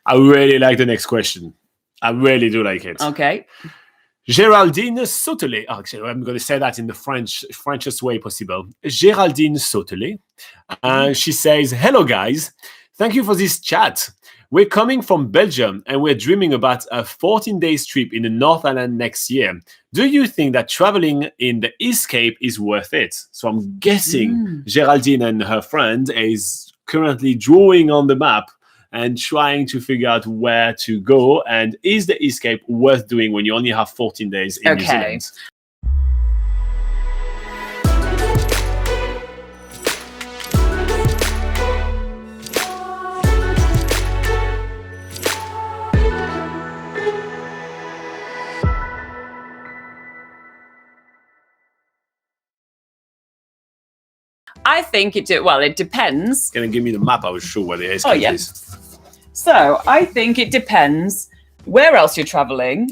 I really like the next question. I really do like it. Okay. Géraldine Sautelet. Oh, actually, I'm going to say that in the Frenchest way possible. Géraldine Sautelet. She says, "Hello, guys. Thank you for this chat. We're coming from Belgium and we're dreaming about a 14-day trip in the North Island next year. Do you think that traveling in the East Cape is worth it?" So I'm guessing Géraldine and her friend is currently drawing on the map and trying to figure out where to go. And is the East Cape worth doing when you only have 14 days in New Zealand? I think it depends. Can you give me the map? I was sure where the East Cape is. So I think it depends where else you're traveling.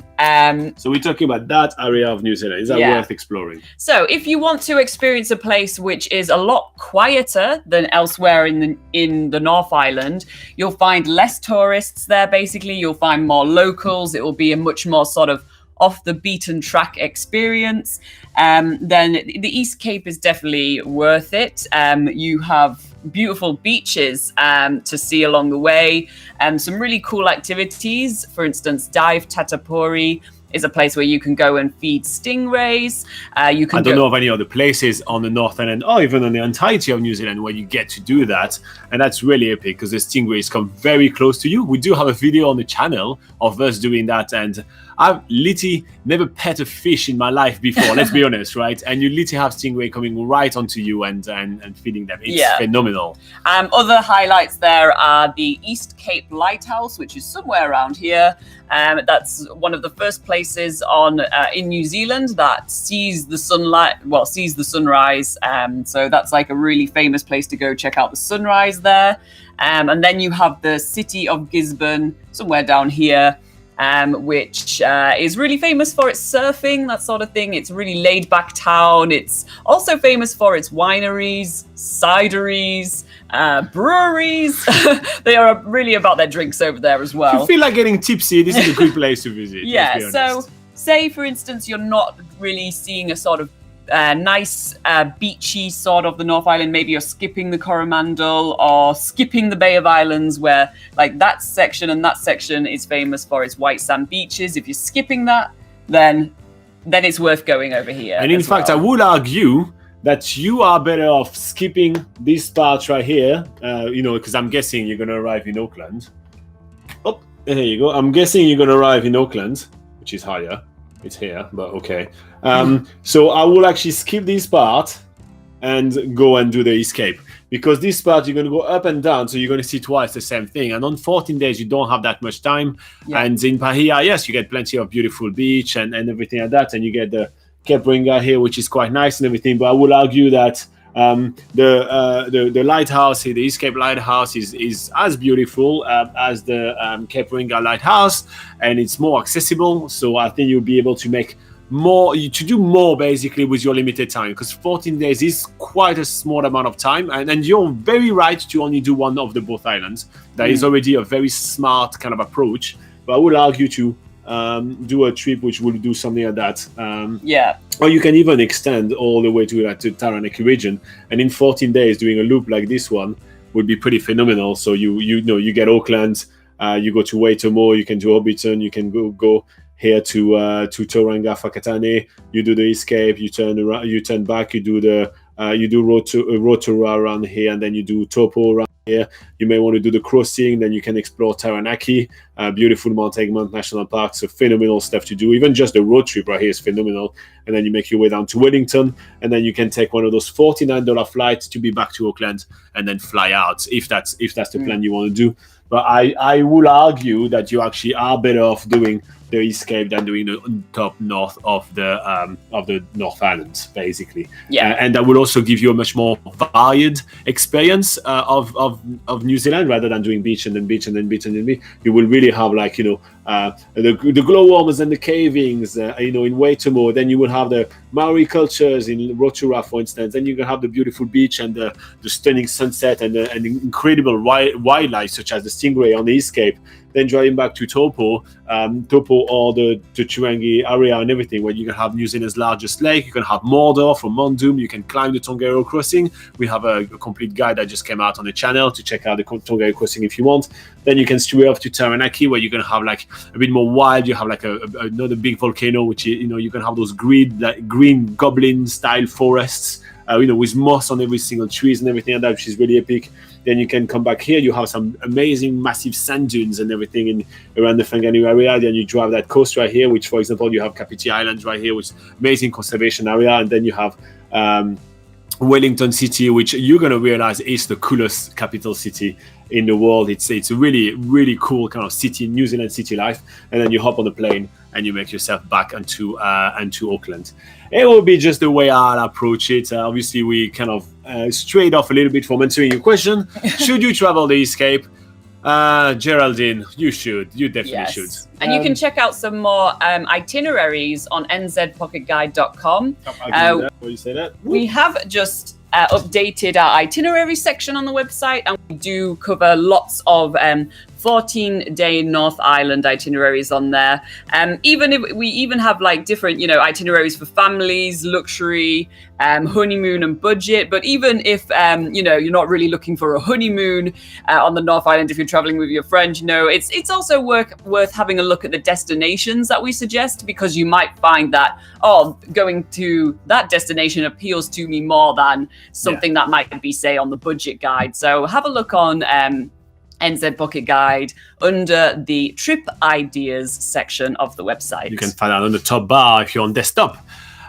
So we're talking about that area of New Zealand. Is that worth exploring? So if you want to experience a place which is a lot quieter than elsewhere in the North Island, you'll find less tourists there. Basically, you'll find more locals. It will be a much more sort of off the beaten track experience. Then the East Cape is definitely worth it. You have beautiful beaches to see along the way, and some really cool activities. For instance, Dive Tatapori is a place where you can go and feed stingrays. I don't know of any other places on the North Island or even on the entirety of New Zealand where you get to do that. And that's really epic because the stingrays come very close to you. We do have a video on the channel of us doing that, and I've literally never pet a fish in my life before, let's be honest, right? And you literally have stingray coming right onto you and feeding them. It's phenomenal. Other highlights there are the East Cape Lighthouse, which is somewhere around here. That's one of the first places in New Zealand that sees the sunrise. So that's like a really famous place to go check out the sunrise there. And then you have the city of Gisborne, somewhere down here, which is really famous for its surfing, that sort of thing. It's a really laid-back town. It's also famous for its wineries, cideries, breweries. They are really about their drinks over there as well. If you feel like getting tipsy, this is a good place to visit. Yeah, so say, for instance, you're not really seeing a sort of nice beachy sort of the North Island. Maybe you're skipping the Coromandel or skipping the Bay of Islands, where like that section is famous for its white sand beaches. If you're skipping that, then it's worth going over here. And in fact, I would argue that you are better off skipping this part right here, because I'm guessing you're going to arrive in Auckland. Oh, there you go. I'm guessing you're going to arrive in Auckland, which is higher. It's here, but okay. So I will actually skip this part and go and do the East Cape, because this part you're going to go up and down, so you're going to see twice the same thing. And on 14 days, you don't have that much time. Yeah. And in Pahia, yes, you get plenty of beautiful beach and everything like that. And you get the Cape Ringa here, which is quite nice and everything. But I will argue that the lighthouse here, the East Cape Lighthouse, is as beautiful as the Cape Ringa Lighthouse, and it's more accessible. So I think you'll be able to do more basically with your limited time, because 14 days is quite a small amount of time, and you're very right to only do one of the both islands. That is already a very smart kind of approach. But I would argue to do a trip which will do something like that. Or you can even extend all the way to Taranaki region, and in 14 days doing a loop like this one would be pretty phenomenal. So you get Auckland, you go to Waitomo, you can do Hobbiton, you can go here to Tauranga, Whakatane, you do the East Cape, you turn around, you turn back, you do Rotorua around here, and then you do Taupo around here. You may want to do the crossing, then you can explore Taranaki, beautiful Mount Egmont National Park, so phenomenal stuff to do. Even just the road trip right here is phenomenal. And then you make your way down to Wellington, and then you can take one of those $49 flights to be back to Auckland, and then fly out if that's the plan you want to do. But I will argue that you actually are better off doing the East Cape than doing the top north of the North Island, basically. And that will also give you a much more varied experience of New Zealand, rather than doing beach and then beach and then beach and then beach. You will really have the glowworms and the cavings, in Waitomo. Then you will have the Maori cultures in Rotorua, for instance. Then you can have the beautiful beach and the stunning sunset and the incredible wildlife, such as the stingray on the East Cape. then driving back to Taupo or the Turangi area and everything, where you can have New Zealand's largest lake. You can have Mordor from Mondum. You can climb the Tongariro crossing. We have a complete guide that just came out on the channel to check out the Tongariro crossing if you want. Then you can stray off to Taranaki, where you're going to have like a bit more wild. You have like another big volcano, which is, you can have those green goblin style forests, with moss on every single trees and everything like that, which is really epic. Then you can come back here. You have some amazing massive sand dunes and everything around the Whanganui area. Then you drive that coast right here, which, for example, you have Kapiti Island right here, which is amazing conservation area. And then you have Wellington City, which you're going to realize is the coolest capital city in the world. It's a really, really cool kind of city, New Zealand city life. And then you hop on the plane and you make yourself back onto Auckland. It will be just the way I'll approach it. Obviously, we kind of strayed off a little bit from answering your question. Should you travel the Escape? Geraldine, you should. You definitely should. And you can check out some more itineraries on nzpocketguide.com. You say that? We have just updated our itinerary section on the website, and we do cover lots of 14-day North Island itineraries on there. Even if we even have like different, itineraries for families, luxury, honeymoon and budget. But even if, you're not really looking for a honeymoon on the North Island, if you're traveling with your friend, it's also worth having a look at the destinations that we suggest, because you might find that, going to that destination appeals to me more than something that might be, say, on the budget guide. So have a look on NZ Pocket Guide under the Trip Ideas section of the website. You can find that on the top bar if you're on desktop.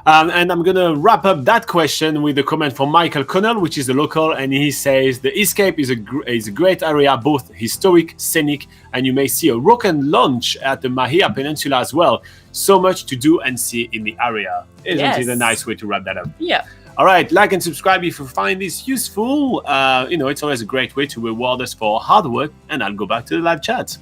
And I'm going to wrap up that question with a comment from Michael Connell, which is a local, and he says, the Escape is a great area, both historic, scenic, and you may see a rock and launch at the Mahia Peninsula as well. So much to do and see in the area. Isn't it a nice way to wrap that up? Yeah. All right, like and subscribe if you find this useful. It's always a great way to reward us for our hard work, and I'll go back to the live chat.